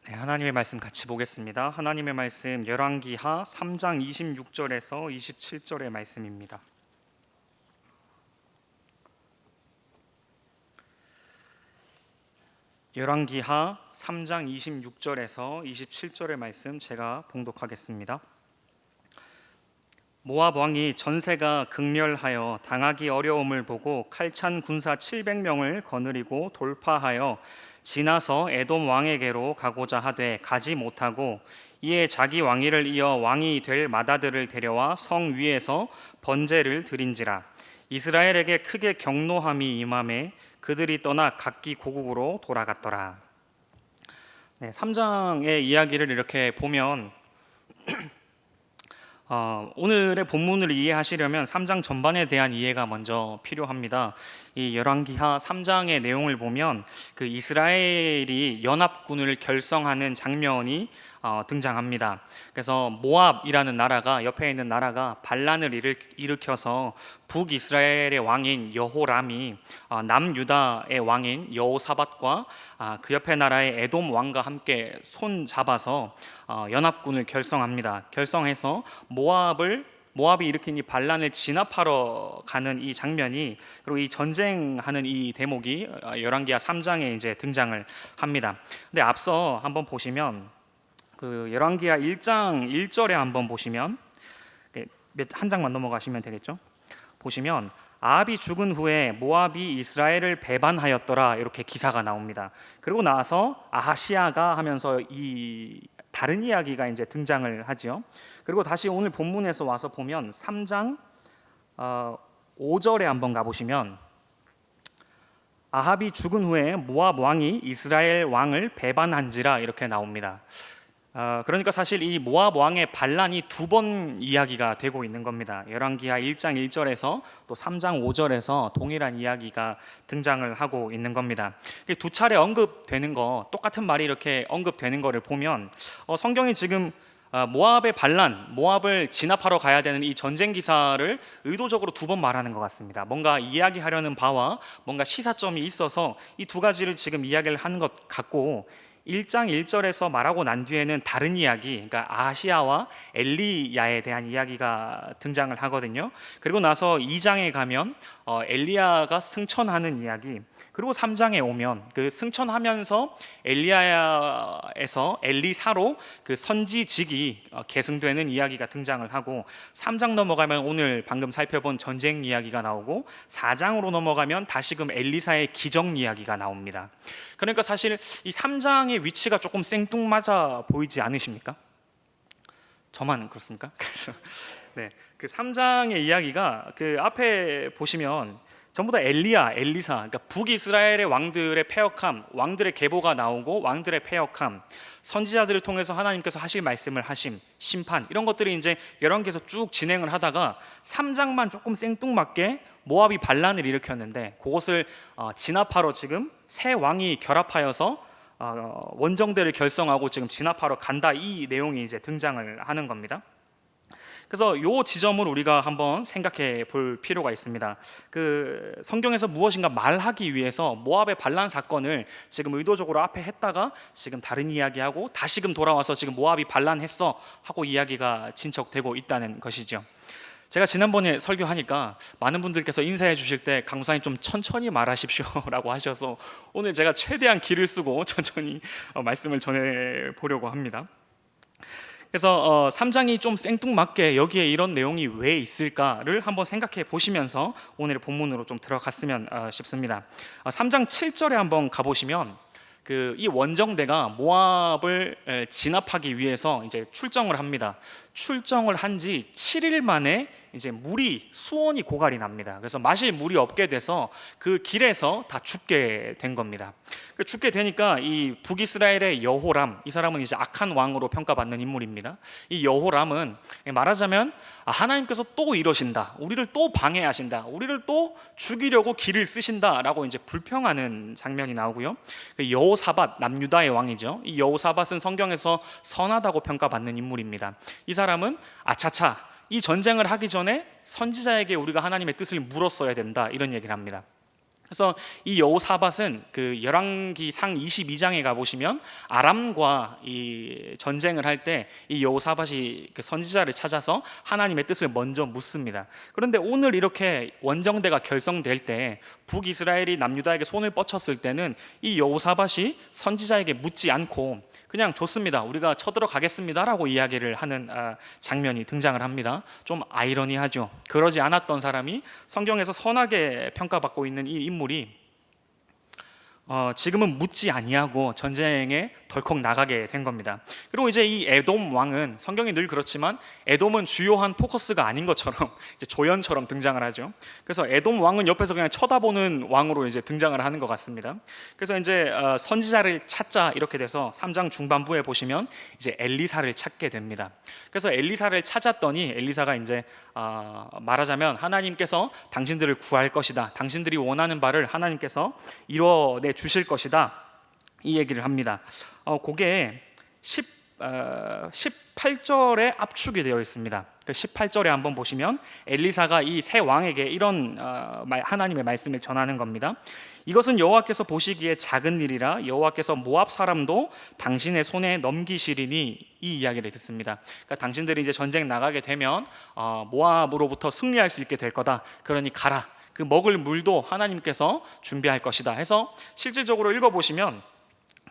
네, 하나님의 말씀 같이 보겠습니다. 하나님의 말씀 열왕기하 3장 26절에서 27절의 말씀입니다. 열왕기하 3장 26절에서 27절의 말씀 제가 봉독하겠습니다. 모압 왕이 전세가 극렬하여 당하기 어려움을 보고 칼찬 군사 700명을 거느리고 돌파하여 지나서 에돔 왕에게로 가고자 하되 가지 못하고 이에 자기 왕위를 이어 왕이 될 마다들을 데려와 성 위에서 번제를 드린지라. 이스라엘에게 크게 경노함이 임하매 그들이 떠나 각기 고국으로 돌아갔더라. 3장의 이야기를 이렇게 보면 오늘의 본문을 이해하시려면 3장 전반에 대한 이해가 먼저 필요합니다. 이 열왕기하 3장의 내용을 보면 그 이스라엘이 연합군을 결성하는 장면이 등장합니다. 그래서 모압이라는 나라가, 옆에 있는 나라가 반란을 일으켜서 북이스라엘의 왕인 여호람이 남유다의 왕인 여호사밧과 그 옆에 나라의 에돔 왕과 함께 손 잡아서 연합군을 결성합니다. 결성해서 모압이 일으킨 이 반란을 진압하러 가는 이 장면이, 그리고 이 전쟁하는 이 대목이 열왕기하 3장에 이제 등장을 합니다. 근데 앞서 한번 보시면 그 열왕기하 1장 1절에 한번 보시면, 한 장만 넘어가시면 되겠죠. 보시면 아합이 죽은 후에 모압이 이스라엘을 배반하였더라, 이렇게 기사가 나옵니다. 그리고 나서 아하시아가 하면서 이 다른 이야기가 이제 등장을 하죠. 그리고 다시 오늘 본문에서 와서 보면 3장 5절에 한번 가보시면 아합이 죽은 후에 모압 왕이 이스라엘 왕을 배반한지라, 이렇게 나옵니다. 그러니까 사실 이 모압 왕의 반란이 두 번 이야기가 되고 있는 겁니다. 열왕기하 1장 1절에서 또 3장 5절에서 동일한 이야기가 등장을 하고 있는 겁니다. 두 차례 언급되는 거, 똑같은 말이 이렇게 언급되는 거를 보면 성경이 지금 모압의 반란, 모압을 진압하러 가야 되는 이 전쟁 기사를 의도적으로 두 번 말하는 것 같습니다. 뭔가 이야기하려는 바와 뭔가 시사점이 있어서 이 두 가지를 지금 이야기를 하는 것 같고, 1장 1절에서 말하고 난 뒤에는 다른 이야기, 그러니까 아하시아와 엘리야에 대한 이야기가 등장을 하거든요. 그리고 나서 2장에 가면 엘리야가 승천하는 이야기, 그리고 3장에 오면 그 승천하면서 엘리야에서 엘리사로 그 선지직이 계승되는 이야기가 등장을 하고, 3장 넘어가면 오늘 방금 살펴본 전쟁 이야기가 나오고, 4장으로 넘어가면 다시금 엘리사의 기적 이야기가 나옵니다. 그러니까 사실 이 3장의 위치가 조금 생뚱맞아 보이지 않으십니까? 저만 그렇습니까? 그래서 그 3장의 이야기가 그 앞에 보시면 전부 다 엘리야, 엘리사, 그러니까 북이스라엘의 왕들의 패역함, 왕들의 계보가 나오고 왕들의 패역함, 선지자들을 통해서 하나님께서 하실 말씀을 하심, 심판, 이런 것들이 이제 열왕기에서 쭉 진행을 하다가 3장만 조금 생뚱맞게 모압이 반란을 일으켰는데, 그것을 진압하러 지금 새 왕이 결합하여서 원정대를 결성하고 지금 진압하러 간다, 이 내용이 이제 등장을 하는 겁니다. 그래서 이 지점을 우리가 한번 생각해 볼 필요가 있습니다. 그 성경에서 무엇인가 말하기 위해서 모압의 반란 사건을 지금 의도적으로 앞에 했다가 지금 다른 이야기하고 다시금 돌아와서 지금 모압이 반란했어 하고 이야기가 진척되고 있다는 것이죠. 제가 지난번에 설교하니까 많은 분들께서 인사해 주실 때 강사님 좀 천천히 말하십시오 라고 하셔서 오늘 제가 최대한 기를 쓰고 천천히 말씀을 전해 보려고 합니다. 그래서 3장이 좀 생뚱맞게 여기에 이런 내용이 왜 있을까를 한번 생각해 보시면서 오늘의 본문으로 좀 들어갔으면 싶습니다. 3장 7절에 한번 가보시면 이 원정대가 모압을 진압하기 위해서 이제 출정을 합니다. 출정을 한 지 7일 만에 이제 수원이 고갈이 납니다. 그래서 마실 물이 없게 돼서 그 길에서 다 죽게 된 겁니다. 죽게 되니까 이 북이스라엘의 여호람, 이 사람은 이제 악한 왕으로 평가받는 인물입니다. 이 여호람은 말하자면 하나님께서 또 이러신다, 우리를 또 방해하신다, 우리를 또 죽이려고 길을 쓰신다라고 이제 불평하는 장면이 나오고요. 여호사밧, 남유다의 왕이죠. 이 여호사밧은 성경에서 선하다고 평가받는 인물입니다. 이 사람은 아차차, 이 전쟁을 하기 전에 선지자에게 우리가 하나님의 뜻을 물었어야 된다, 이런 얘기를 합니다. 그래서 이 여호사밧은 그 열왕기상 22장에 가 보시면 아람과 이 전쟁을 할 때 이 여호사밧이 그 선지자를 찾아서 하나님의 뜻을 먼저 묻습니다. 그런데 오늘 이렇게 원정대가 결성될 때 북이스라엘이 남유다에게 손을 뻗쳤을 때는 이 여호사밧이 선지자에게 묻지 않고 그냥 좋습니다, 우리가 쳐들어가겠습니다라고 이야기를 하는 장면이 등장을 합니다. 좀 아이러니하죠. 그러지 않았던 사람이 성경에서 선하게 평가받고 있는 이 인물이 지금은 묻지 아니하고 전쟁에 덜컥 나가게 된 겁니다. 그리고 이제 이 에돔 왕은 성경이 늘 그렇지만 에돔은 주요한 포커스가 아닌 것처럼 이제 조연처럼 등장을 하죠. 그래서 에돔 왕은 옆에서 그냥 쳐다보는 왕으로 이제 등장을 하는 것 같습니다. 그래서 이제 선지자를 찾자 이렇게 돼서 3장 중반부에 보시면 이제 엘리사를 찾게 됩니다. 그래서 엘리사를 찾았더니 엘리사가 이제 말하자면 하나님께서 당신들을 구할 것이다, 당신들이 원하는 바를 하나님께서 이뤄내 주실 것이다, 이 얘기를 합니다. 그게 18절에 압축이 되어 있습니다. 18절에 한번 보시면 엘리사가 이 새 왕에게 이런 하나님의 말씀을 전하는 겁니다. 이것은 여호와께서 보시기에 작은 일이라 여호와께서 모압 사람도 당신의 손에 넘기시리니, 이 이야기를 듣습니다. 그러니까 당신들이 이제 전쟁 나가게 되면 모압으로부터 승리할 수 있게 될 거다, 그러니 가라, 그 먹을 물도 하나님께서 준비할 것이다 해서 실질적으로 읽어보시면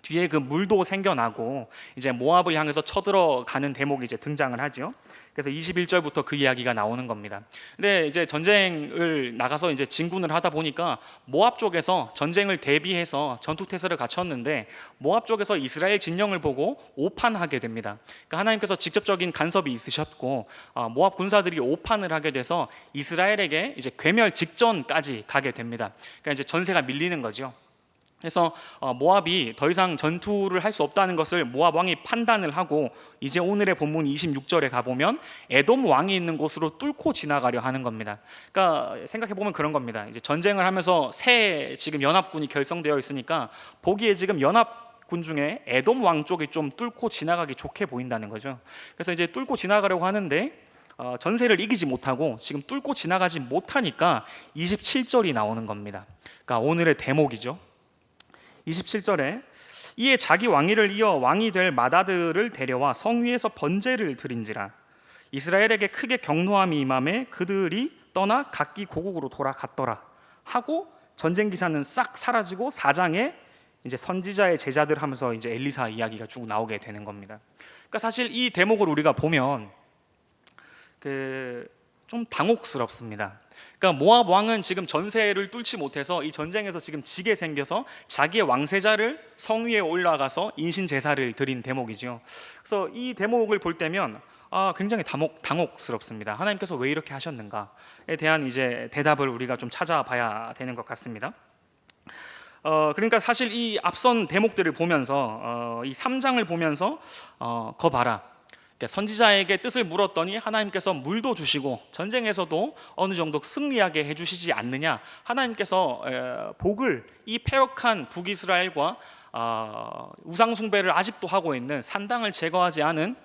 뒤에 그 물도 생겨나고 이제 모압을 향해서 쳐들어가는 대목이 이제 등장을 하죠. 그래서 21절부터 그 이야기가 나오는 겁니다. 근데 이제 전쟁을 나가서 이제 진군을 하다 보니까 모압 쪽에서 전쟁을 대비해서 전투태세를 갖췄는데 모압 쪽에서 이스라엘 진영을 보고 오판하게 됩니다. 그러니까 하나님께서 직접적인 간섭이 있으셨고 모압 군사들이 오판을 하게 돼서 이스라엘에게 이제 괴멸 직전까지 가게 됩니다. 그러니까 이제 전세가 밀리는 거죠. 그래서 모압이 더 이상 전투를 할 수 없다는 것을 모압 왕이 판단을 하고 이제 오늘의 본문 26절에 가보면 에돔 왕이 있는 곳으로 뚫고 지나가려 하는 겁니다. 그러니까 생각해 보면 그런 겁니다. 이제 전쟁을 하면서 새 지금 연합군이 결성되어 있으니까 보기에 지금 연합군 중에 에돔 왕 쪽이 좀 뚫고 지나가기 좋게 보인다는 거죠. 그래서 이제 뚫고 지나가려고 하는데 전세를 이기지 못하고 지금 뚫고 지나가지 못하니까 27절이 나오는 겁니다. 그러니까 오늘의 대목이죠. 27절에 이에 자기 왕위를 이어 왕이 될 맏아들을 데려와 성 위에서 번제를 드린지라 이스라엘에게 크게 경노함이 임함에 그들이 떠나 각기 고국으로 돌아갔더라 하고 전쟁 기사는 싹 사라지고 4장에 이제 선지자의 제자들 하면서 이제 엘리사 이야기가 쭉 나오게 되는 겁니다. 그러니까 사실 이 대목을 우리가 보면 좀 당혹스럽습니다. 그러니까 모압 왕은 지금 전세를 뚫지 못해서 이 전쟁에서 지금 지게 생겨서 자기의 왕세자를 성 위에 올라가서 인신 제사를 드린 대목이죠. 그래서 이 대목을 볼 때면 굉장히 당혹스럽습니다. 하나님께서 왜 이렇게 하셨는가에 대한 이제 대답을 우리가 좀 찾아봐야 되는 것 같습니다. 그러니까 사실 이 앞선 대목들을 보면서 이 3장을 보면서 거 봐라, 선지자에게 뜻을 물었더니 하나님께서 물도 주시고 전쟁에서도 어느 정도 승리하게 해주시지 않느냐, 하나님께서 복을 이 패역한 북이스라엘과 우상 숭배를 아직도 하고 있는 신당을 제거하지 않은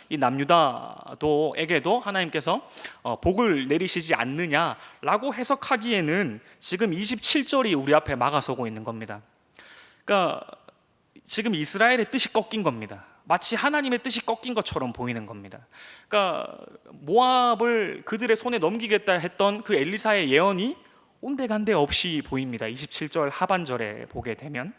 이 남유다도에게도 하나님께서 복을 내리시지 않느냐라고 해석하기에는 지금 27절이 우리 앞에 막아서고 있는 겁니다. 그러니까 지금 이스라엘의 뜻이 꺾인 겁니다. 마치 하나님의 뜻이 꺾인 것처럼 보이는 겁니다. 그러니까 모압을 그들의 손에 넘기겠다 했던 그 엘리사의 예언이 온데간데 없이 보입니다. 27절 하반절에 보게 되면.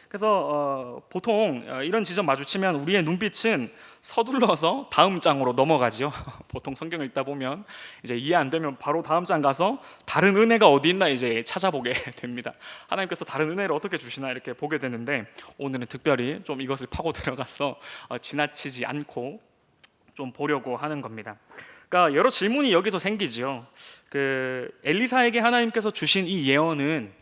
그래서 보통 이런 지점 마주치면 우리의 눈빛은 서둘러서 다음 장으로 넘어가죠. 보통 성경 읽다 보면 이제 이해 안 되면 바로 다음 장 가서 다른 은혜가 어디 있나 이제 찾아보게 됩니다. 하나님께서 다른 은혜를 어떻게 주시나 이렇게 보게 되는데 오늘은 특별히 좀 이것을 파고 들어가서 지나치지 않고 좀 보려고 하는 겁니다. 그러니까 여러 질문이 여기서 생기죠. 엘리사에게 하나님께서 주신 이 예언은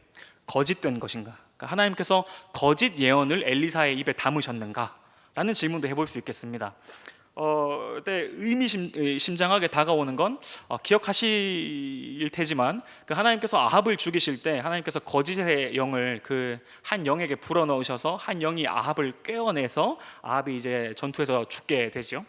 거짓된 것인가? 그러니까 하나님께서 거짓 예언을 엘리사의 입에 담으셨는가? 라는 질문도 해볼 수 있겠습니다. 그때 의미심장하게 다가오는 건 기억하실 테지만 하나님께서 아합을 죽이실 때 하나님께서 거짓의 영을 한 영에게 불어넣으셔서 한 영이 아합을 꿰어내서 아합이 이제 전투에서 죽게 되죠.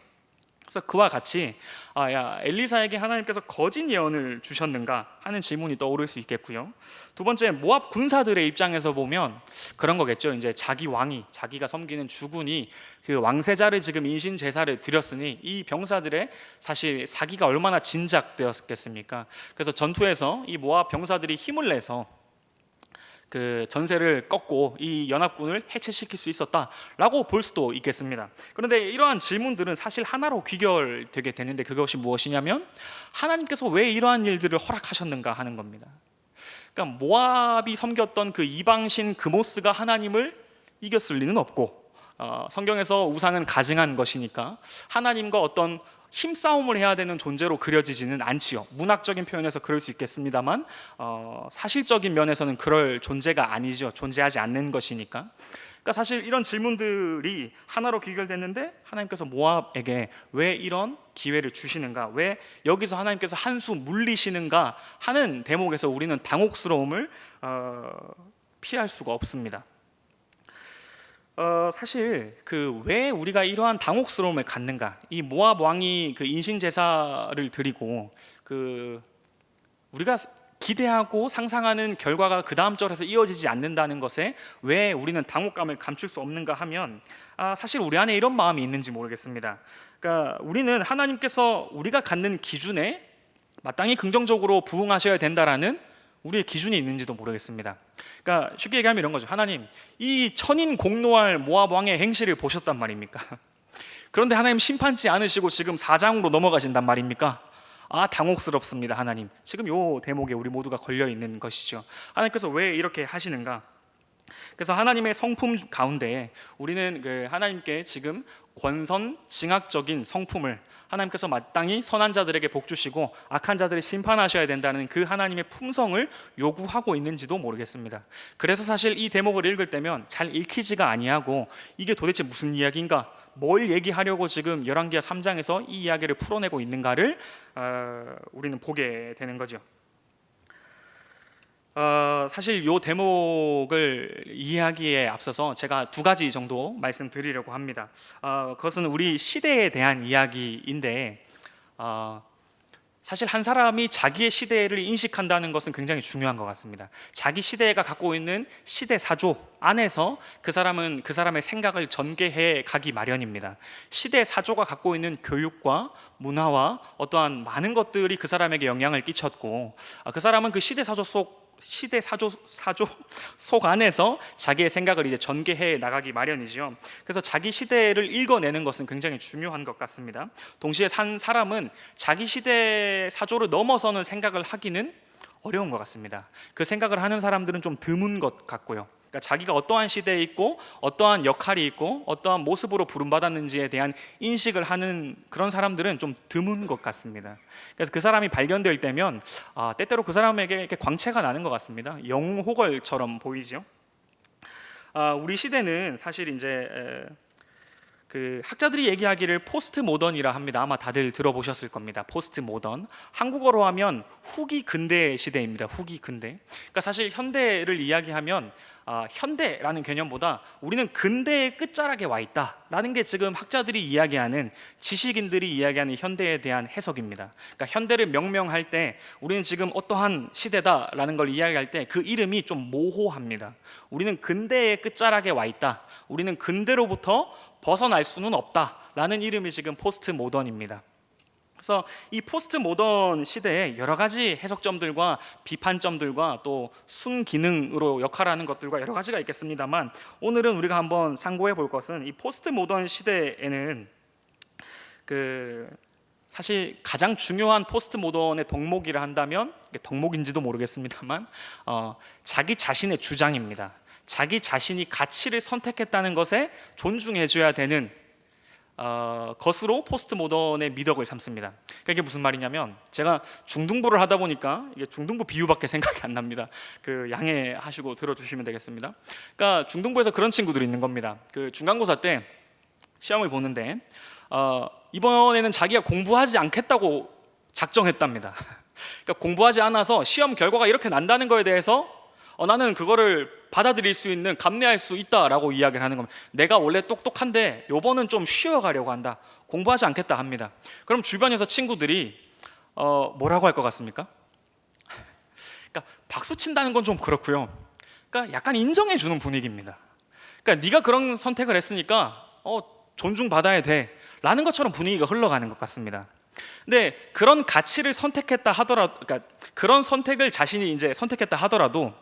그래서 그와 같이 야 엘리사에게 하나님께서 거짓 예언을 주셨는가 하는 질문이 떠오를 수 있겠고요. 두 번째, 모압 군사들의 입장에서 보면 그런 거겠죠. 이제 자기 왕이, 자기가 섬기는 주군이 그 왕세자를 지금 인신 제사를 드렸으니 이 병사들의 사실 사기가 얼마나 진작되었겠습니까? 그래서 전투에서 이 모압 병사들이 힘을 내서 그 전세를 꺾고 이 연합군을 해체시킬 수 있었다라고 볼 수도 있겠습니다. 그런데 이러한 질문들은 사실 하나로 귀결되게 되는데, 그것이 무엇이냐면 하나님께서 왜 이러한 일들을 허락하셨는가 하는 겁니다. 그러니까 모압이 섬겼던 그 이방신 그모스가 하나님을 이겼을 리는 없고, 성경에서 우상은 가증한 것이니까 하나님과 어떤 힘싸움을 해야 되는 존재로 그려지지는 않지요. 문학적인 표현에서 그럴 수 있겠습니다만 사실적인 면에서는 그럴 존재가 아니죠. 존재하지 않는 것이니까. 그러니까 사실 이런 질문들이 하나로 귀결됐는데 하나님께서 모압에게 왜 이런 기회를 주시는가, 왜 여기서 하나님께서 한 수 물리시는가 하는 대목에서 우리는 당혹스러움을 피할 수가 없습니다. 사실 그 왜 우리가 이러한 당혹스러움을 갖는가, 이 모압 왕이 그 인신 제사를 드리고 그 우리가 기대하고 상상하는 결과가 그 다음 절에서 이어지지 않는다는 것에 왜 우리는 당혹감을 감출 수 없는가 하면 사실 우리 안에 이런 마음이 있는지 모르겠습니다. 그러니까 우리는 하나님께서 우리가 갖는 기준에 마땅히 긍정적으로 부응하셔야 된다라는 우리의 기준이 있는지도 모르겠습니다. 그러니까 쉽게 얘기하면 이런 거죠. 하나님, 이 천인 공노할 모압 왕의 행실을 보셨단 말입니까? 그런데 하나님 심판치 않으시고 지금 사장으로 넘어가신단 말입니까? 당혹스럽습니다. 하나님, 지금 요 대목에 우리 모두가 걸려 있는 것이죠. 하나님께서 왜 이렇게 하시는가? 그래서 하나님의 성품 가운데 우리는 그 하나님께 지금 권선징악적인 성품을, 하나님께서 마땅히 선한 자들에게 복 주시고 악한 자들을 심판하셔야 된다는 그 하나님의 품성을 요구하고 있는지도 모르겠습니다. 그래서 사실 이 대목을 읽을 때면 잘 읽히지가 아니하고 이게 도대체 무슨 이야기인가, 뭘 얘기하려고 지금 열왕기하 3장에서 이 이야기를 풀어내고 있는가를 우리는 보게 되는 거죠. 사실 이 대목을 이해하기에 앞서서 제가 두 가지 정도 말씀드리려고 합니다. 그것은 우리 시대에 대한 이야기인데, 사실 한 사람이 자기의 시대를 인식한다는 것은 굉장히 중요한 것 같습니다. 자기 시대가 갖고 있는 시대 사조 안에서 그 사람은 그 사람의 생각을 전개해 가기 마련입니다. 시대 사조가 갖고 있는 교육과 문화와 어떠한 많은 것들이 그 사람에게 영향을 끼쳤고, 그 사람은 그 시대 사조 속 안에서 자기의 생각을 이제 전개해 나가기 마련이죠. 그래서 자기 시대를 읽어내는 것은 굉장히 중요한 것 같습니다. 동시에 한 사람은 자기 시대 사조를 넘어서는 생각을 하기는 어려운 것 같습니다. 그 생각을 하는 사람들은 좀 드문 것 같고요. 그러니까 자기가 어떠한 시대에 있고 어떠한 역할이 있고 어떠한 모습으로 부름받았는지에 대한 인식을 하는 그런 사람들은 좀 드문 것 같습니다. 그래서 그 사람이 발견될 때면 때때로 그 사람에게 이렇게 광채가 나는 것 같습니다. 영웅호걸처럼 보이죠. 우리 시대는 사실 이제 그 학자들이 얘기하기를 포스트 모던이라 합니다. 아마 다들 들어보셨을 겁니다. 포스트 모던, 한국어로 하면 후기 근대 시대입니다. 후기 근대. 그러니까 사실 현대를 이야기하면 현대라는 개념보다 우리는 근대의 끝자락에 와 있다라는 게 지금 학자들이 이야기하는, 지식인들이 이야기하는 현대에 대한 해석입니다. 그러니까 현대를 명명할 때 우리는 지금 어떠한 시대다라는 걸 이야기할 때 그 이름이 좀 모호합니다. 우리는 근대의 끝자락에 와 있다, 우리는 근대로부터 벗어날 수는 없다라는 이름이 지금 포스트 모던입니다. 그래서 이 포스트 모던 시대에 여러 가지 해석점들과 비판점들과 또 순기능으로 역할하는 것들과 여러 가지가 있겠습니다만, 오늘은 우리가 한번 상고해 볼 것은 이 포스트 모던 시대에는 사실 가장 중요한 포스트 모던의 덕목이라 한다면, 덕목인지도 모르겠습니다만 자기 자신의 주장입니다. 자기 자신이 가치를 선택했다는 것에 존중해줘야 되는 것으로 포스트 모던의 미덕을 삼습니다. 그러니까 이게 무슨 말이냐면, 제가 중등부를 하다 보니까 이게 중등부 비유밖에 생각이 안 납니다. 양해하시고 들어주시면 되겠습니다. 그러니까 중등부에서 그런 친구들이 있는 겁니다. 중간고사 때 시험을 보는데 이번에는 자기가 공부하지 않겠다고 작정했답니다. 그러니까 공부하지 않아서 시험 결과가 이렇게 난다는 거에 대해서 나는 그거를 받아들일 수 있는, 감내할 수 있다라고 이야기를 하는 겁니다. 내가 원래 똑똑한데 요번은 좀 쉬어가려고 한다, 공부하지 않겠다 합니다. 그럼 주변에서 친구들이 뭐라고 할 것 같습니까? 그러니까 박수 친다는 건 좀 그렇고요. 그러니까 약간 인정해 주는 분위기입니다. 그러니까 네가 그런 선택을 했으니까 존중받아야 돼 라는 것처럼 분위기가 흘러가는 것 같습니다. 근데 그런 가치를 선택했다 하더라도, 그러니까 그런 선택을 자신이 이제 선택했다 하더라도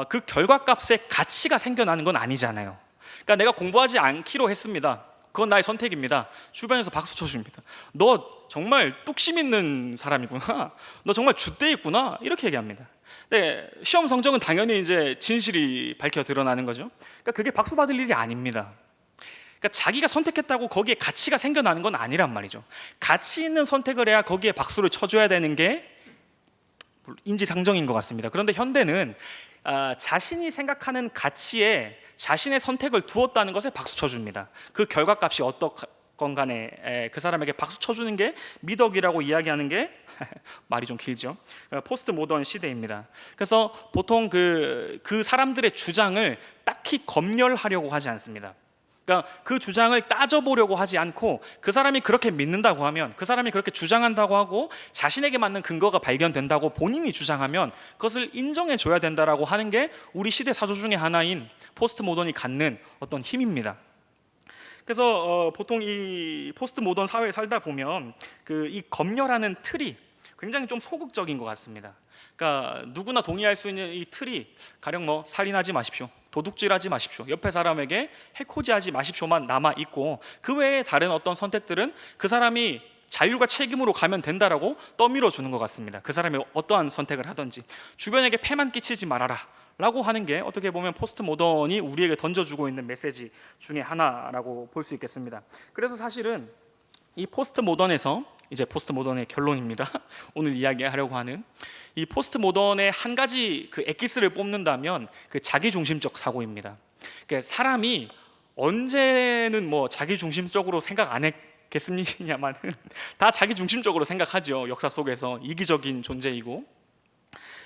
그 결과값에 가치가 생겨나는 건 아니잖아요. 그러니까 내가 공부하지 않기로 했습니다. 그건 나의 선택입니다. 주변에서 박수 쳐줍니다. 너 정말 뚝심 있는 사람이구나. 너 정말 줏대 있구나. 이렇게 얘기합니다. 네, 시험 성적은 당연히 이제 진실이 밝혀 드러나는 거죠. 그러니까 그게 박수 받을 일이 아닙니다. 그러니까 자기가 선택했다고 거기에 가치가 생겨나는 건 아니란 말이죠. 가치 있는 선택을 해야 거기에 박수를 쳐줘야 되는 게 인지상정인 것 같습니다. 그런데 현대는 자신이 생각하는 가치에 자신의 선택을 두었다는 것에 박수 쳐줍니다. 그 결과값이 어떻건 간에 그 사람에게 박수 쳐주는 게 미덕이라고 이야기하는 게 말이 좀 길죠. 포스트 모던 시대입니다. 그래서 보통 그 사람들의 주장을 딱히 검열하려고 하지 않습니다. 그러니까 그 주장을 따져보려고 하지 않고, 그 사람이 그렇게 믿는다고 하면, 그 사람이 그렇게 주장한다고 하고 자신에게 맞는 근거가 발견된다고 본인이 주장하면 그것을 인정해 줘야 된다라고 하는 게 우리 시대 사조 중에 하나인 포스트 모던이 갖는 어떤 힘입니다. 그래서 보통 이 포스트 모던 사회에 살다 보면 이 검열하는 틀이 굉장히 좀 소극적인 것 같습니다. 그러니까 누구나 동의할 수 있는 이 틀이 가령 뭐 살인하지 마십시오, 도둑질하지 마십시오, 옆에 사람에게 해코지하지 마십시오만 남아 있고, 그 외에 다른 어떤 선택들은 그 사람이 자율과 책임으로 가면 된다라고 떠밀어 주는 것 같습니다. 그 사람이 어떠한 선택을 하든지 주변에게 폐만 끼치지 말아라 라고 하는 게 어떻게 보면 포스트 모던이 우리에게 던져주고 있는 메시지 중에 하나라고 볼 수 있겠습니다. 그래서 사실은 이 포스트 모던에서, 이제 포스트 모던의 결론입니다. 오늘 이야기하려고 하는 이 포스트 모던의 한 가지 그 엑기스를 뽑는다면 그 자기 중심적 사고입니다. 그러니까 사람이 언제는 뭐 자기 중심적으로 생각 안 했겠습니까만 다 자기 중심적으로 생각하죠. 역사 속에서 이기적인 존재이고.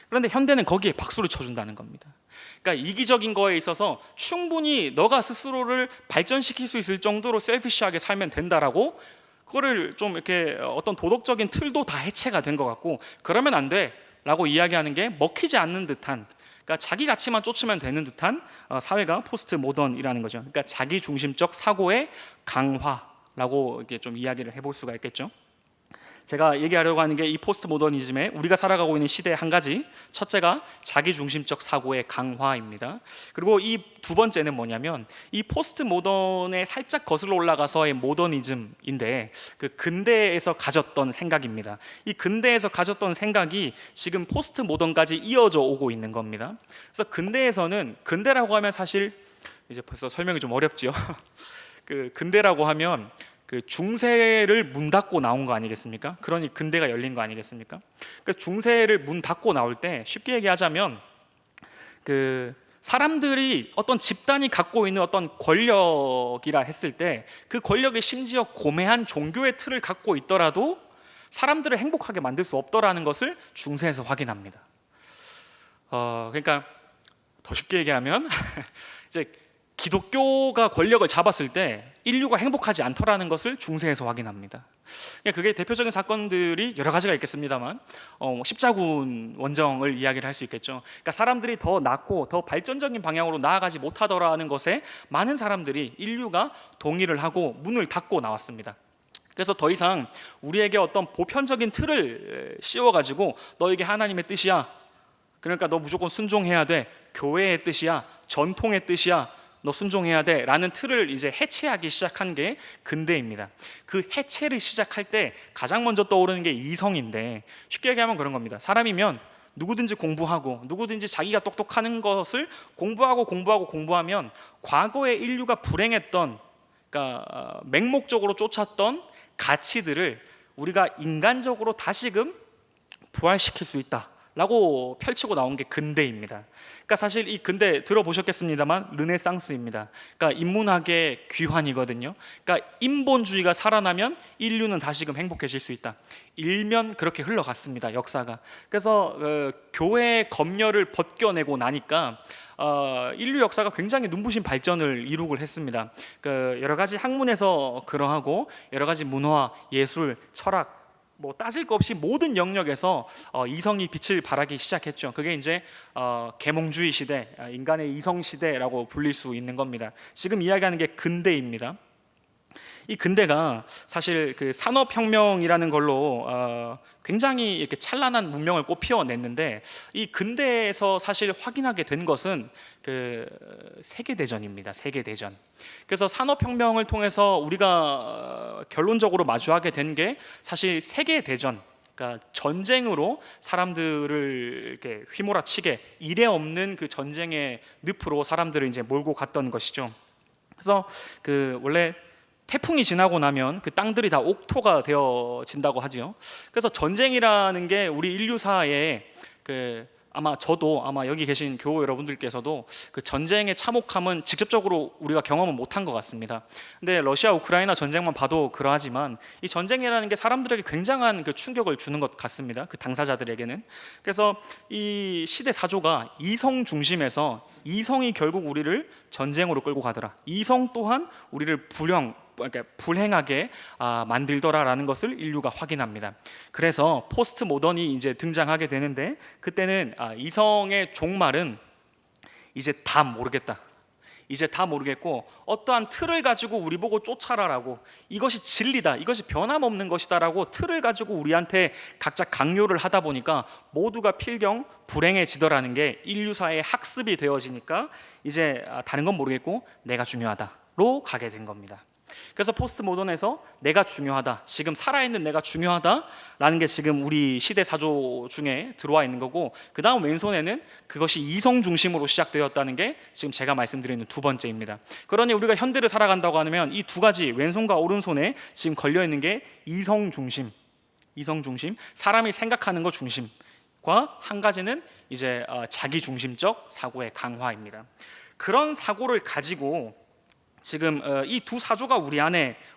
그런데 현대는 거기에 박수를 쳐준다는 겁니다. 그러니까 이기적인 거에 있어서 충분히 너가 스스로를 발전시킬 수 있을 정도로 셀피시하게 살면 된다라고, 그거를 좀 이렇게 어떤 도덕적인 틀도 다 해체가 된 것 같고, 그러면 안 돼라고 이야기하는 게 먹히지 않는 듯한, 그러니까 자기 가치만 쫓으면 되는 듯한 사회가 포스트 모던이라는 거죠. 그러니까 자기 중심적 사고의 강화라고 이렇게 좀 이야기를 해볼 수가 있겠죠. 제가 얘기하려고 하는 게 이 포스트 모더니즘에 우리가 살아가고 있는 시대의 한 가지, 첫째가 자기 중심적 사고의 강화입니다. 그리고 이 두 번째는 뭐냐면 이 포스트 모던에 살짝 거슬러 올라가서의 모더니즘인데, 그 근대에서 가졌던 생각입니다. 이 근대에서 가졌던 생각이 지금 포스트 모던까지 이어져 오고 있는 겁니다. 그래서 근대에서는, 근대라고 하면 사실 이제 벌써 설명이 좀 어렵지요. 그 근대라고 하면 그 중세를 문 닫고 나온 거 아니겠습니까? 그러니 근대가 열린 거 아니겠습니까? 그 중세를 문 닫고 나올 때 쉽게 얘기하자면 그 사람들이 어떤 집단이 갖고 있는 어떤 권력이라 했을 때 그 권력이 심지어 고매한 종교의 틀을 갖고 있더라도 사람들을 행복하게 만들 수 없더라는 것을 중세에서 확인합니다. 그러니까 더 쉽게 얘기하면 이제 기독교가 권력을 잡았을 때 인류가 행복하지 않더라는 것을 중세에서 확인합니다. 그게 대표적인 사건들이 여러 가지가 있겠습니다만 십자군 원정을 이야기를 할 수 있겠죠. 그러니까 사람들이 더 낫고 더 발전적인 방향으로 나아가지 못하더라는 것에 많은 사람들이, 인류가 동의를 하고 문을 닫고 나왔습니다. 그래서 더 이상 우리에게 어떤 보편적인 틀을 씌워가지고 너에게 하나님의 뜻이야, 그러니까 너 무조건 순종해야 돼, 교회의 뜻이야, 전통의 뜻이야, 너 순종해야 돼 라는 틀을 이제 해체하기 시작한 게 근대입니다. 그 해체를 시작할 때 가장 먼저 떠오르는 게 이성인데, 쉽게 얘기하면 그런 겁니다. 사람이면 누구든지 공부하고 누구든지 자기가 똑똑하는 것을 공부하면 과거에 인류가 불행했던, 그러니까 맹목적으로 쫓았던 가치들을 우리가 인간적으로 다시금 부활시킬 수 있다 라고 펼치고 나온 게 근대입니다. 그러니까 사실 이 근대 들어보셨겠습니다만 르네상스입니다. 그러니까 인문학의 귀환이거든요. 그러니까 인본주의가 살아나면 인류는 다시금 행복해질 수 있다. 일면 그렇게 흘러갔습니다, 역사가. 그래서 교회의 검열을 벗겨내고 나니까 인류 역사가 굉장히 눈부신 발전을 이루고 했습니다. 그 여러 가지 학문에서 그러하고 여러 가지 문화, 예술, 철학 뭐 따질 것 없이 모든 영역에서 이성이 빛을 발하기 시작했죠. 그게 이제 계몽주의 시대, 인간의 이성 시대라고 불릴 수 있는 겁니다. 지금 이야기하는 게 근대입니다. 이 근대가 사실 그 산업혁명이라는 걸로 굉장히 이렇게 찬란한 문명을 꽃피워냈는데, 이 근대에서 사실 확인하게 된 것은 그 세계대전입니다. 세계대전. 그래서 산업혁명을 통해서 우리가 결론적으로 마주하게 된 게 사실 세계대전, 그러니까 전쟁으로 사람들을 이렇게 휘몰아치게 이래 없는 그 전쟁의 늪으로 사람들을 이제 몰고 갔던 것이죠. 그래서 그 원래 태풍이 지나고 나면 그 땅들이 다 옥토가 되어진다고 하지요. 그래서 전쟁이라는 게 우리 인류사에 아마 저도 아마 여기 계신 교우 여러분들께서도 그 전쟁의 참혹함은 직접적으로 우리가 경험은 못한 것 같습니다. 근데 러시아 우크라이나 전쟁만 봐도 그러하지만 이 전쟁이라는 게 사람들에게 굉장한 그 충격을 주는 것 같습니다. 그 당사자들에게는. 그래서 이 시대 사조가 이성 중심에서 이성이 결국 우리를 전쟁으로 끌고 가더라. 이성 또한 우리를 불행하게 만들더라라는 것을 인류가 확인합니다. 그래서 포스트 모던이 이제 등장하게 되는데, 그때는 이성의 종말은 이제 다 모르겠다. 이제 다 모르겠고 어떠한 틀을 가지고 우리 보고 쫓아라라고, 이것이 진리다, 이것이 변함없는 것이다라고 틀을 가지고 우리한테 각자 강요를 하다 보니까 모두가 필경 불행해지더라는 게 인류사의 학습이 되어지니까 이제 다른 건 모르겠고 내가 중요하다로 가게 된 겁니다. 그래서 포스트 모던에서 내가 중요하다, 지금 살아있는 내가 중요하다라는 게 지금 우리 시대 사조 중에 들어와 있는 거고, 그 다음 왼손에는 그것이 이성 중심으로 시작되었다는 게 지금 제가 말씀드리는 두 번째입니다. 그러니 우리가 현대를 살아간다고 하면 이 두 가지, 왼손과 오른손에 지금 걸려있는 게 이성 중심, 사람이 생각하는 것 중심과 한 가지는 이제 자기 중심적 사고의 강화입니다. 그런 사고를 가지고 지금 이 두 사조가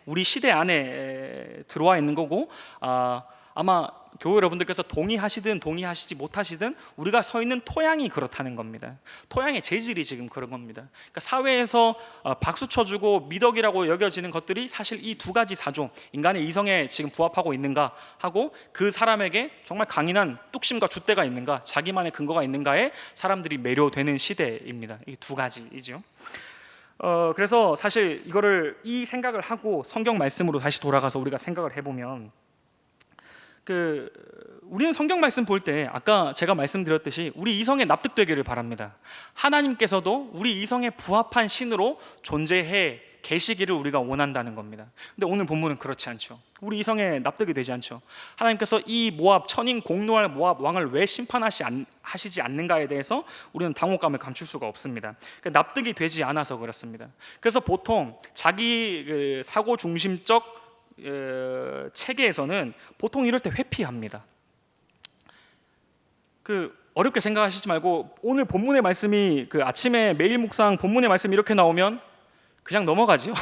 우리 시대 안에 들어와 있는 거고, 아마 교회 여러분들께서 동의하시든 동의하시지 못하시든 우리가 서 있는 토양이 그렇다는 겁니다. 토양의 재질이 지금 그런 겁니다. 그러니까 사회에서 박수 쳐주고 미덕이라고 여겨지는 것들이 사실 이 두 가지 사조, 인간의 이성에 지금 부합하고 있는가 하고 그 사람에게 정말 강인한 뚝심과 줏대가 있는가, 자기만의 근거가 있는가에 사람들이 매료되는 시대입니다. 이 두 가지이죠. 그래서 사실 이 생각을 하고 성경 말씀으로 다시 돌아가서 우리가 생각을 해보면, 우리는 성경 말씀 볼 때 아까 제가 말씀드렸듯이 우리 이성에 납득되기를 바랍니다. 하나님께서도 우리 이성에 부합한 신으로 존재해 계시기를 우리가 원한다는 겁니다. 근데 오늘 본문은 그렇지 않죠. 우리 이성에 납득이 되지 않죠. 하나님께서 이 모압, 천인 공노할 모압 왕을 왜 심판하시지 않는가에 대해서 우리는 당혹감을 감출 수가 없습니다. 납득이 되지 않아서 그렇습니다. 그래서 보통 자기 사고 중심적 체계에서는 보통 이럴 때 회피합니다. 어렵게 생각하시지 말고, 오늘 본문의 말씀이 아침에 매일 묵상 본문의 말씀이 이렇게 나오면 그냥 넘어가죠.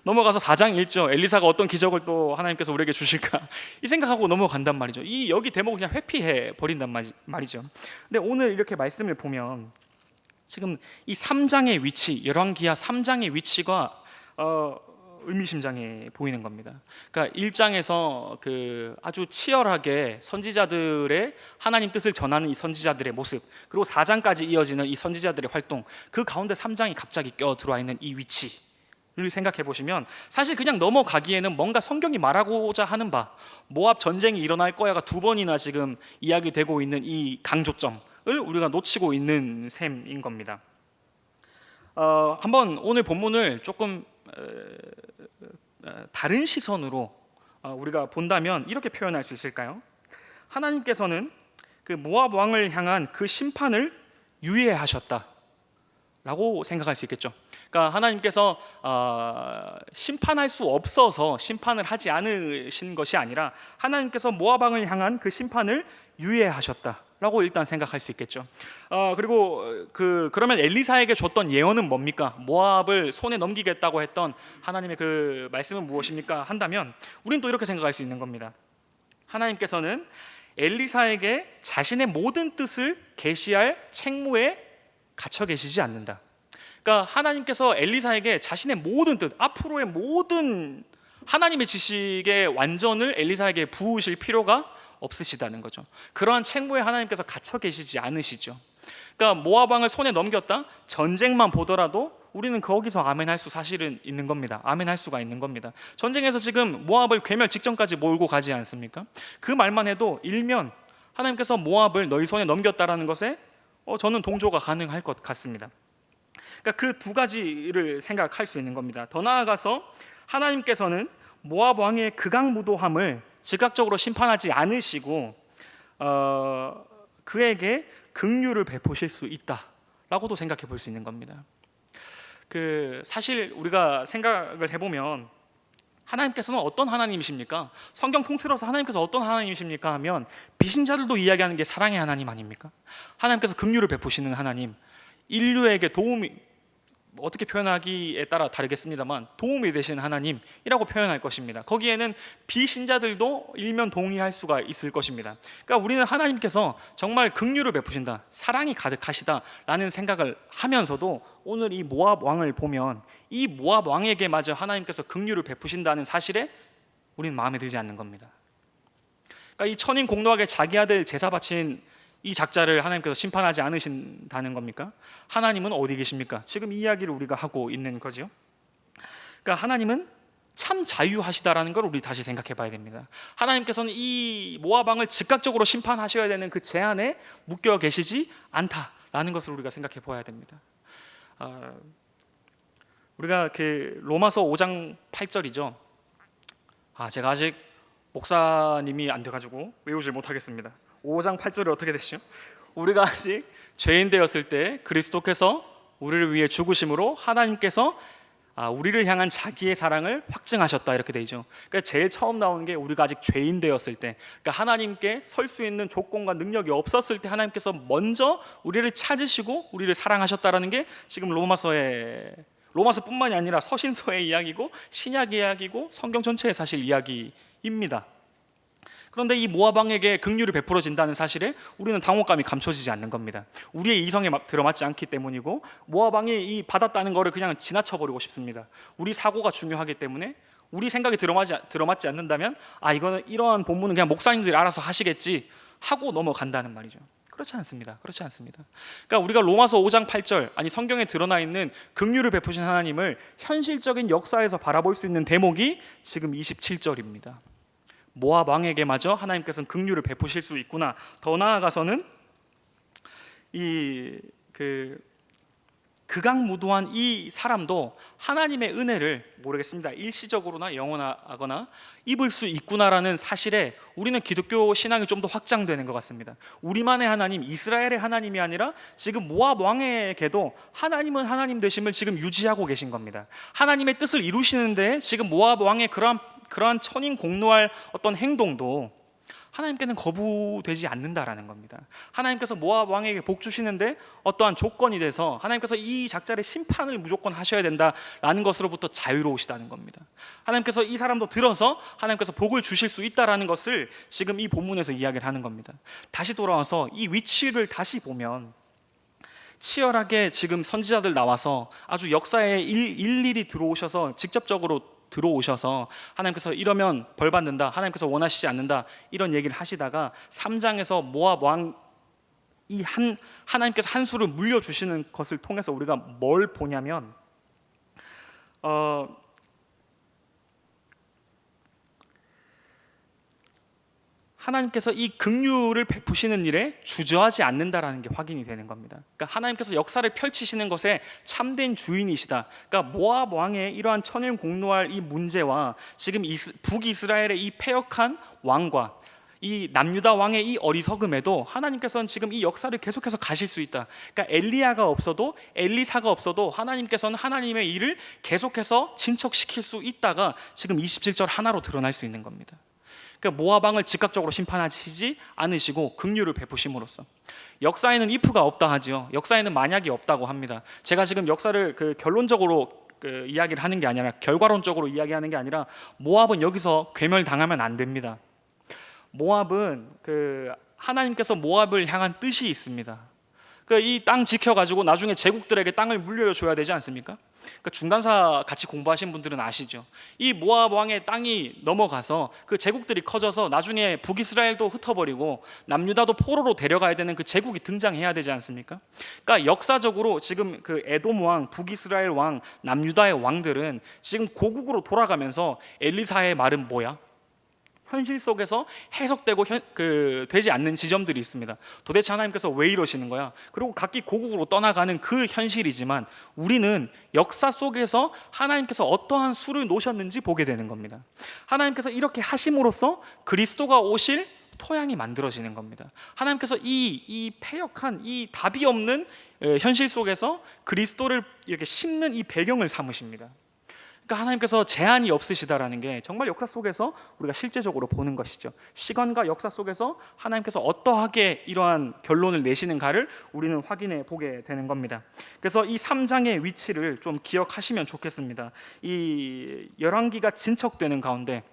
넘어가서 4장 1절 엘리사가 어떤 기적을 또 하나님께서 우리에게 주실까 이 생각하고 넘어간단 말이죠. 여기 대목을 그냥 회피해 버린단 말이죠. 근데 오늘 이렇게 말씀을 보면 지금 이 3장의 위치, 열왕기하 3장의 위치가 의미심장해 보이는 겁니다. 그러니까 1장에서 아주 치열하게 선지자들의 하나님 뜻을 전하는 이 선지자들의 모습, 그리고 4장까지 이어지는 이 선지자들의 활동, 그 가운데 3장이 갑자기 껴 들어와 있는 이 위치를 생각해 보시면 사실 그냥 넘어가기에는 뭔가 성경이 말하고자 하는 바, 모압 전쟁이 일어날 거야가 두 번이나 지금 이야기되고 있는 이 강조점을 우리가 놓치고 있는 셈인 겁니다. 한번 오늘 본문을 조금 다른 시선으로 우리가 본다면 이렇게 표현할 수 있을까요? 하나님께서는 그 모압 왕을 향한 그 심판을 유예하셨다라고 생각할 수 있겠죠. 그러니까 하나님께서 심판할 수 없어서 심판을 하지 않으신 것이 아니라 하나님께서 모압 왕을 향한 그 심판을 유예하셨다라고 일단 생각할 수 있겠죠. 그리고 그러면 엘리사에게 줬던 예언은 뭡니까? 모압을 손에 넘기겠다고 했던 하나님의 그 말씀은 무엇입니까? 한다면 우리는 또 이렇게 생각할 수 있는 겁니다. 하나님께서는 엘리사에게 자신의 모든 뜻을 계시할 책무에 갇혀 계시지 않는다. 그러니까 하나님께서 엘리사에게 자신의 모든 뜻, 앞으로의 모든 하나님의 지식의 완전을 엘리사에게 부으실 필요가 없으시다는 거죠. 그러한 책무에 하나님께서 갇혀 계시지 않으시죠. 그러니까 모압 왕을 손에 넘겼다, 전쟁만 보더라도 우리는 거기서 아멘할 수 사실은 있는 겁니다. 아멘할 수가 있는 겁니다. 전쟁에서 지금 모압을 괴멸 직전까지 몰고 가지 않습니까? 그 말만 해도 일면 하나님께서 모압을 너희 손에 넘겼다라는 것에 저는 동조가 가능할 것 같습니다. 그러니까 그 두 가지를 생각할 수 있는 겁니다. 더 나아가서 하나님께서는 모압 왕의 극악무도함을 즉각적으로 심판하지 않으시고 그에게 긍휼을 베푸실 수 있다라고도 생각해 볼 수 있는 겁니다. 사실 우리가 생각을 해보면 하나님께서는 어떤 하나님이십니까? 성경 통틀어서 하나님께서 어떤 하나님이십니까? 하면 비신자들도 이야기하는 게 사랑의 하나님 아닙니까? 하나님께서 긍휼을 베푸시는 하나님, 인류에게 도움이, 어떻게 표현하기에 따라 다르겠습니다만 도움이 되시는 하나님이라고 표현할 것입니다. 거기에는 비신자들도 일면 동의할 수가 있을 것입니다. 그러니까 우리는 하나님께서 정말 긍휼을 베푸신다, 사랑이 가득하시다라는 생각을 하면서도 오늘 이 모압 왕을 보면 이 모압 왕에게 마저 하나님께서 긍휼을 베푸신다는 사실에 우리는 마음에 들지 않는 겁니다. 그러니까 이 천인 공노하게 자기 아들 제사 바친 이 작자를 하나님께서 심판하지 않으신다는 겁니까? 하나님은 어디 계십니까? 지금 이 이야기를 우리가 하고 있는 거죠. 그러니까 하나님은 참 자유하시다라는 걸 우리 다시 생각해 봐야 됩니다. 하나님께서는 이 모압 왕을 즉각적으로 심판하셔야 되는 그 제한에 묶여 계시지 않다라는 것을 우리가 생각해 봐야 됩니다. 우리가 로마서 5장 8절이죠. 제가 아직 목사님이 안 돼가지고 외우질 못하겠습니다. 5장 8절이 어떻게 되시죠? 우리가 아직 죄인 되었을 때 그리스도께서 우리를 위해 죽으심으로 하나님께서 우리를 향한 자기의 사랑을 확증하셨다, 이렇게 되죠. 그러니까 제일 처음 나오는 게 우리가 아직 죄인 되었을 때, 그러니까 하나님께 설 수 있는 조건과 능력이 없었을 때 하나님께서 먼저 우리를 찾으시고 우리를 사랑하셨다라는 게 지금 로마서뿐만이 아니라 서신서의 이야기고 신약의 이야기고 성경 전체의 사실 이야기입니다. 그런데 이 모압 왕에게 긍휼을 베풀어진다는 사실에 우리는 당혹감이 감춰지지 않는 겁니다. 우리의 이성에 들어맞지 않기 때문이고 모압 왕이 이 받았다는 것을 그냥 지나쳐버리고 싶습니다. 우리 사고가 중요하기 때문에 우리 생각이 들어맞지 않는다면 이거는 이러한 본문은 그냥 목사님들이 알아서 하시겠지 하고 넘어간다는 말이죠. 그렇지 않습니다. 그러니까 우리가 로마서 5장 8절, 아니 성경에 드러나 있는 긍휼을 베푸신 하나님을 현실적인 역사에서 바라볼 수 있는 대목이 지금 27절입니다. 모압 왕에게마저 하나님께서는 긍휼을 베푸실 수 있구나. 더 나아가서는 극악무도한 이 사람도 하나님의 은혜를 모르겠습니다, 일시적으로나 영원하거나 입을 수 있구나라는 사실에 우리는 기독교 신앙이 좀 더 확장되는 것 같습니다. 우리만의 하나님, 이스라엘의 하나님이 아니라 지금 모압 왕에게도 하나님은 하나님 되심을 지금 유지하고 계신 겁니다. 하나님의 뜻을 이루시는데 지금 모압 왕의 그러한 천인 공노할 어떤 행동도 하나님께는 거부되지 않는다라는 겁니다. 하나님께서 모압 왕에게 복 주시는데 어떠한 조건이 돼서 하나님께서 이 작자의 심판을 무조건 하셔야 된다라는 것으로부터 자유로우시다는 겁니다. 하나님께서 이 사람도 들어서 하나님께서 복을 주실 수 있다라는 것을 지금 이 본문에서 이야기를 하는 겁니다. 다시 돌아와서 이 위치를 다시 보면 치열하게 지금 선지자들 나와서 아주 역사에 일일이 들어오셔서 직접적으로 들어오셔서 하나님께서 이러면 벌 받는다, 하나님께서 원하시지 않는다, 이런 얘기를 하시다가 3장에서 모압 왕 하나님께서 한 수를 물려주시는 것을 통해서 우리가 뭘 보냐면 하나님께서 이 긍휼을 베푸시는 일에 주저하지 않는다라는 게 확인이 되는 겁니다. 그러니까 하나님께서 역사를 펼치시는 것에 참된 주인이시다. 그러니까 모압 왕의 이러한 천일 공노할 이 문제와 지금 북이스라엘의 이 패역한 왕과 이 남유다 왕의 이 어리석음에도 하나님께서는 지금 이 역사를 계속해서 가실 수 있다. 그러니까 엘리야가 없어도, 엘리사가 없어도 하나님께서는 하나님의 일을 계속해서 진척시킬 수 있다가 지금 27절 하나로 드러날 수 있는 겁니다. 그러니까 모압 왕을 즉각적으로 심판하시지 않으시고 긍휼을 베푸심으로써 역사에는 if가 없다 하지요. 역사에는 만약이 없다고 합니다. 제가 지금 역사를 결론적으로 이야기를 하는 게 아니라 결과론적으로 이야기하는 게 아니라 모압은 여기서 괴멸당하면 안 됩니다. 모압은 하나님께서 모압을 향한 뜻이 있습니다. 이 땅 지켜가지고 나중에 제국들에게 땅을 물려줘야 되지 않습니까? 중간사 같이 공부하신 분들은 아시죠? 이 모압 왕의 땅이 넘어가서 그 제국들이 커져서 나중에 북이스라엘도 흩어버리고 남유다도 포로로 데려가야 되는 그 제국이 등장해야 되지 않습니까? 그러니까 역사적으로 지금 그 에돔 왕, 북이스라엘 왕, 남유다의 왕들은 지금 고국으로 돌아가면서 엘리사의 말은 뭐야? 현실 속에서 해석되고 되지 않는 지점들이 있습니다. 도대체 하나님께서 왜 이러시는 거야? 그리고 각기 고국으로 떠나가는 그 현실이지만 우리는 역사 속에서 하나님께서 어떠한 수를 놓으셨는지 보게 되는 겁니다. 하나님께서 이렇게 하심으로써 그리스도가 오실 토양이 만들어지는 겁니다. 하나님께서 이 패역한 이 답이 없는 현실 속에서 그리스도를 이렇게 심는 이 배경을 삼으십니다. 그러니까 하나님께서 제한이 없으시다라는 게 정말 역사 속에서 우리가 실제적으로 보는 것이죠. 시간과 역사 속에서 하나님께서 어떠하게 이러한 결론을 내시는가를 우리는 확인해 보게 되는 겁니다. 그래서 이 3장의 위치를 좀 기억하시면 좋겠습니다. 이 열왕기가 진척되는 가운데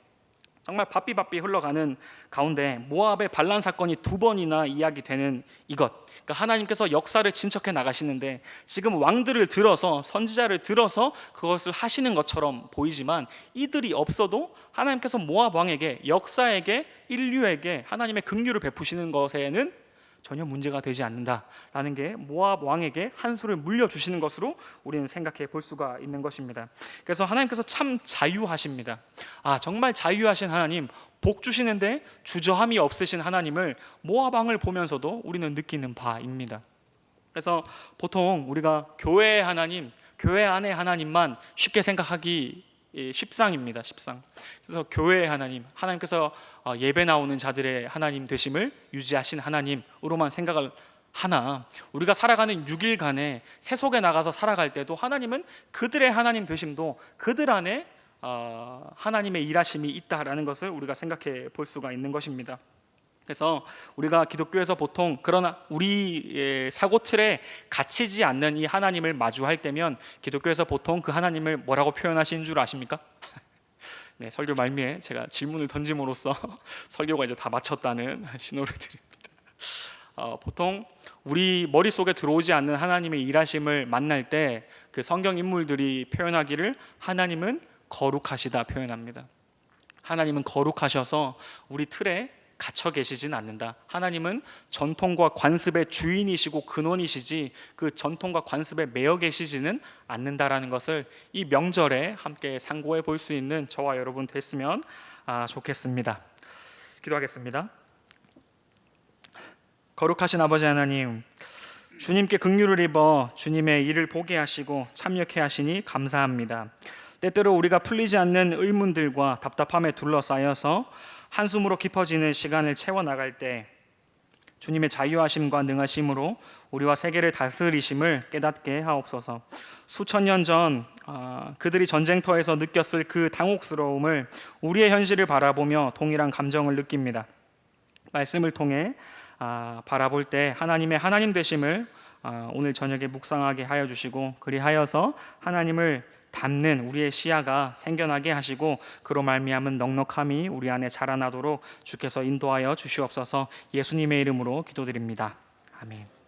정말 바삐바삐 흘러가는 가운데 모압의 반란 사건이 2번이나 이야기되는 이것, 그러니까 하나님께서 역사를 진척해 나가시는데 지금 왕들을 들어서 선지자를 들어서 그것을 하시는 것처럼 보이지만 이들이 없어도 하나님께서 모압 왕에게, 역사에게, 인류에게 하나님의 긍휼을 베푸시는 것에는 전혀 문제가 되지 않는다라는 게 모압 왕에게 한 수를 물려주시는 것으로 우리는 생각해 볼 수가 있는 것입니다. 그래서 하나님께서 참 자유하십니다. 정말 자유하신 하나님, 복 주시는데 주저함이 없으신 하나님을 모압 왕을 보면서도 우리는 느끼는 바입니다. 그래서 보통 우리가 교회의 하나님, 교회 안의 하나님만 쉽게 생각하기 십상입니다. 십상. 그래서 교회의 하나님, 하나님께서 예배 나오는 자들의 하나님 되심을 유지하신 하나님으로만 생각을 하나, 우리가 살아가는 6일간에 세속에 나가서 살아갈 때도 하나님은 그들의 하나님 되심도 그들 안에 하나님의 일하심이 있다라는 것을 우리가 생각해 볼 수가 있는 것입니다. 그래서 우리가 기독교에서 보통 그러나 우리의 사고틀에 갇히지 않는 이 하나님을 마주할 때면 기독교에서 보통 그 하나님을 뭐라고 표현하시는 줄 아십니까? 네, 설교 말미에 제가 질문을 던짐으로써 설교가 이제 다 마쳤다는 신호를 드립니다. 보통 우리 머릿속에 들어오지 않는 하나님의 일하심을 만날 때 그 성경 인물들이 표현하기를 하나님은 거룩하시다 표현합니다. 하나님은 거룩하셔서 우리 틀에 갇혀 계시진 않는다. 하나님은 전통과 관습의 주인이시고 근원이시지 그 전통과 관습에 매여 계시지는 않는다라는 것을 이 명절에 함께 상고해 볼 수 있는 저와 여러분 됐으면 좋겠습니다. 기도하겠습니다. 거룩하신 아버지 하나님, 주님께 긍휼을 입어 주님의 일을 보게 하시고 참여케 하시니 감사합니다. 때때로 우리가 풀리지 않는 의문들과 답답함에 둘러싸여서 한숨으로 깊어지는 시간을 채워나갈 때 주님의 자유하심과 능하심으로 우리와 세계를 다스리심을 깨닫게 하옵소서. 수천 년 전 그들이 전쟁터에서 느꼈을 그 당혹스러움을 우리의 현실을 바라보며 동일한 감정을 느낍니다. 말씀을 통해 바라볼 때 하나님의 하나님 되심을 오늘 저녁에 묵상하게 하여 주시고 그리하여서 하나님을 담는 우리의 시야가 생겨나게 하시고 그로 말미암은 넉넉함이 우리 안에 자라나도록 주께서 인도하여 주시옵소서. 예수님의 이름으로 기도드립니다. 아멘.